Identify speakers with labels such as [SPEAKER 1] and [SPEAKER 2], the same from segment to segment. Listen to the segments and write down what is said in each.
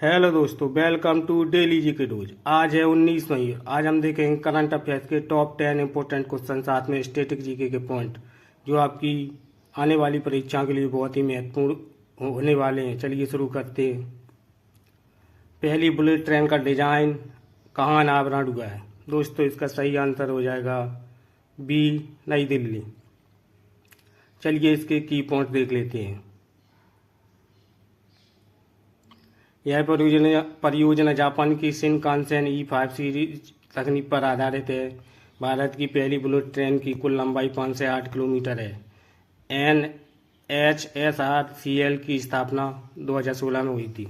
[SPEAKER 1] Hello दोस्तों, welcome to daily GK dose. आज है 19 मई। आज हम देखेंगे करंट अफेयर्स के टॉप 10 इंपॉर्टेंट क्वेश्चन, साथ में स्टैटिक जीके के पॉइंट जो आपकी आने वाली परीक्षा के लिए बहुत ही महत्वपूर्ण होने वाले हैं। चलिए शुरू करते हैं। पहली बुलेट ट्रेन का डिजाइन कहाँ अनावरण हुआ है? दोस्तों, इसका सही आंसर हो जाएगा बी, नई दिल्ली। चलिए इसके की पॉइंट देख लेते हैं। यह परियोजना जापान की शिनकानसेन E5 सीरीज तकनीक पर आधारित है। भारत की पहली बुलेट ट्रेन की कुल लंबाई 5 से 8 किलोमीटर है। NHSRCL की स्थापना 2016 में हुई थी।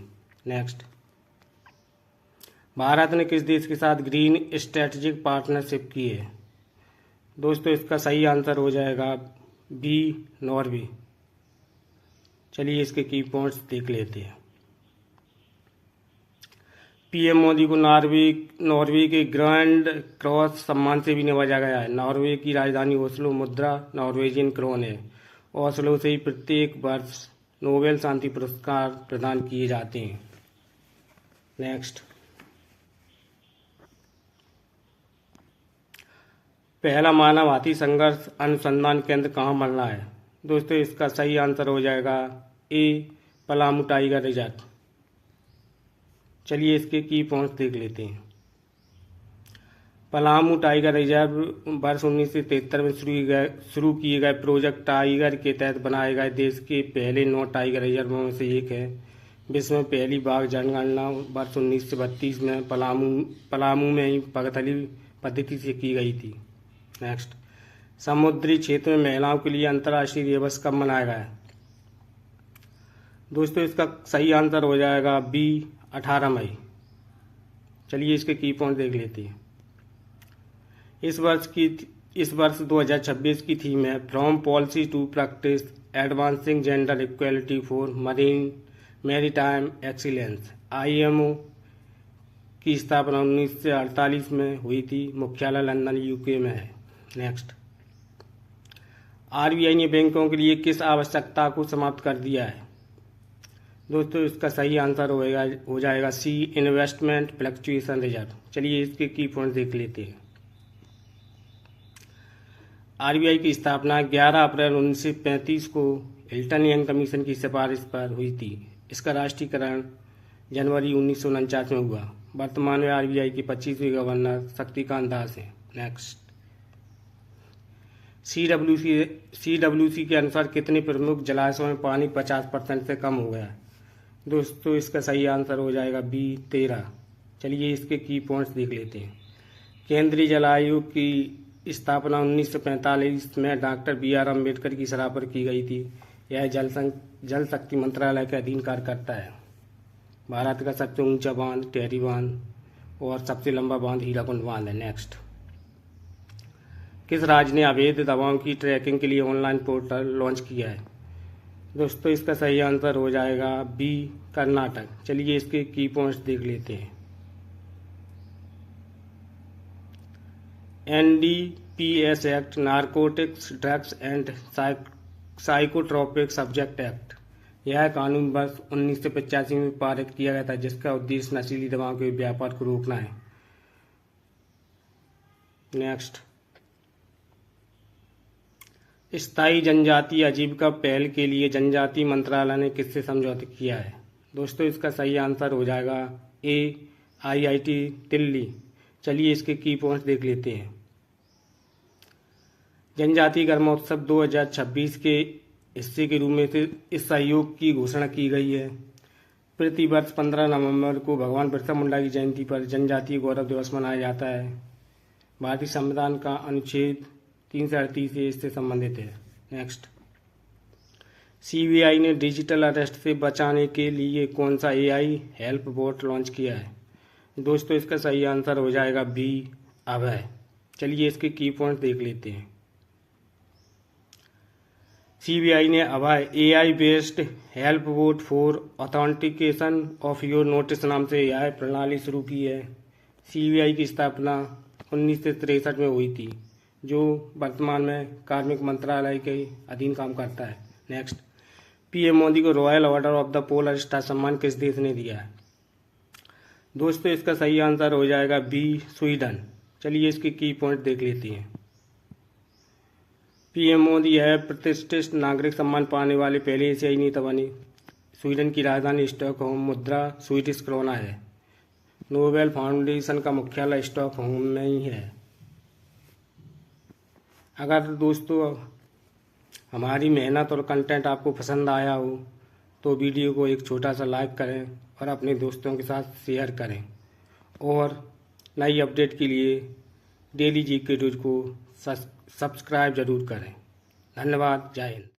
[SPEAKER 1] नेक्स्ट, भारत ने किस देश के साथ ग्रीन स्ट्रेटेजिक पार्टनरशिप की है? दोस्तों, इसका सही आंसर हो जाएगा बी, नॉर्वे। चलिए इसके की पॉइंट्स देख लेते हैं। पीएम मोदी को नॉर्वे के ग्रैंड क्रॉस सम्मान से भी नवाजा गया है। नॉर्वे की राजधानी ओस्लो मुद्रा नॉर्वेजियन क्रोन है। ओस्लो से ही प्रत्येक वर्ष नोबेल शांति पुरस्कार प्रदान किए जाते हैं। नेक्स्ट, पहला मानव हाथी संघर्ष अनुसंधान केंद्र कहाँ बनना है? दोस्तों, इसका सही आंसर हो जाएगा ए, पलामू टाइगर रिजर्व। चलिए इसके की पॉइंट्स देख लेते हैं। पलामू टाइगर रिजर्व वर्ष 1973 में शुरू किए गए प्रोजेक्ट टाइगर के तहत बनाए गए देश के पहले 9 टाइगर रिजर्वों में से एक है। विश्व में पहली बाघ जनगणना वर्ष 1932 में पलामू में ही पगथली पद्धति से की गई थी। नेक्स्ट, समुद्री क्षेत्र में महिलाओं के लिए अंतर्राष्ट्रीय दिवस कब मनाया गया है? दोस्तों, इसका सही आंसर हो जाएगा बी, 18 मई। चलिए इसके की पॉइंट देख लेते हैं। इस वर्ष 2026 की थीम है from policy to practice advancing gender equality for maritime excellence. IMO की स्थापना 1948 में हुई थी। मुख्यालय लंदन, UK में है। नेक्स्ट, RBI ने बैंकों के लिए किस आवश्यकता को समाप्त कर दिया है? दोस्तों, इसका सही आंसर हो जाएगा सी, इन्वेस्टमेंट फ्लक्चुएशन रिजर्व। चलिए इसके की पॉइंट देख लेते हैं। RBI की स्थापना 11 अप्रैल 1935 को हिल्टन यंग कमीशन की सिफारिश पर हुई थी। इसका राष्ट्रीयकरण जनवरी 1949 में हुआ। वर्तमान में RBI के 25वें गवर्नर शक्तिकांत दास हैं। नेक्स्ट, CWC के अनुसार कितने प्रमुख जलाशयों में पानी 50% से कम हो गया है? दोस्तों, इसका सही आंसर हो जाएगा बी, 13। चलिए इसके की पॉइंट्स देख लेते हैं। केंद्रीय जल आयोग की स्थापना 1945 में डॉक्टर BR अम्बेडकर की सलाह पर की गई थी। यह जल शक्ति मंत्रालय के अधीन कार्य करता है। भारत का सबसे ऊंचा बांध टेहरी बांध और सबसे लंबा बांध हीराकुंड बांध है। नेक्स्ट, किस राज्य ने अवैध दवाओं की ट्रैकिंग के लिए ऑनलाइन पोर्टल लॉन्च किया है? दोस्तों, इसका सही आंसर हो जाएगा बी, कर्नाटक। चलिए इसके की पॉइंट्स देख लेते हैं। NDPS act, narcotics drugs and psychotropic subject act. यह कानून वर्ष 1985 में पारित किया गया था, जिसका उद्देश्य नशीली दवाओं के व्यापार को रोकना है। नेक्स्ट, स्थायी जनजातीय आजीविका पहल के लिए जनजातीय मंत्रालय ने किससे समझौता किया है? दोस्तों, इसका सही आंसर हो जाएगा ए, IIT दिल्ली। चलिए इसके की पॉइंट्स देख लेते हैं। जनजातीय ग्रामोत्सव 2026 के हिस्से के रूप में से इस सहयोग की घोषणा की गई है। प्रति वर्ष 15 नवंबर को भगवान बिरसा मुंडा की जयंती पर जनजातीय गौरव दिवस मनाया जाता है। भारतीय संविधान का अनुच्छेद 338 इससे संबंधित है। नेक्स्ट, CBI ने डिजिटल अरेस्ट से बचाने के लिए कौन सा AI हेल्प बोट लॉन्च किया है? दोस्तों, इसका सही आंसर हो जाएगा बी, अभय। चलिए इसके की पॉइंट देख लेते हैं। CBI ने अभय AI based help boat for authentication of your notice नाम से AI प्रणाली शुरू की है। CBI की स्थापना 1963 में हुई थी, जो वर्तमान में कार्मिक मंत्रालय के अधीन काम करता है। नेक्स्ट, PM मोदी को royal order of the polar star सम्मान किस देश ने दिया है? दोस्तों इसका सही आंसर हो जाएगा बी, स्वीडन। चलिए इसके की पॉइंट देख लेते हैं। पीएम मोदी है प्रतिष्ठित नागरिक सम्मान पाने वाले पहले एशियाई नेता बने। स्वीडन की राजधानी स्टॉकहोम, मुद्रा स्वीडिश क्रोना है। नोबेल फाउंडेशन का मुख्यालय स्टॉकहोम में ही है। अगर दोस्तों हमारी मेहनत और कंटेंट आपको पसंद आया हो तो वीडियो को एक छोटा सा लाइक करें और अपने दोस्तों के साथ शेयर करें, और नई अपडेट के लिए डेली जीके न्यूज़ को सब्सक्राइब जरूर करें। धन्यवाद। जय हिंद।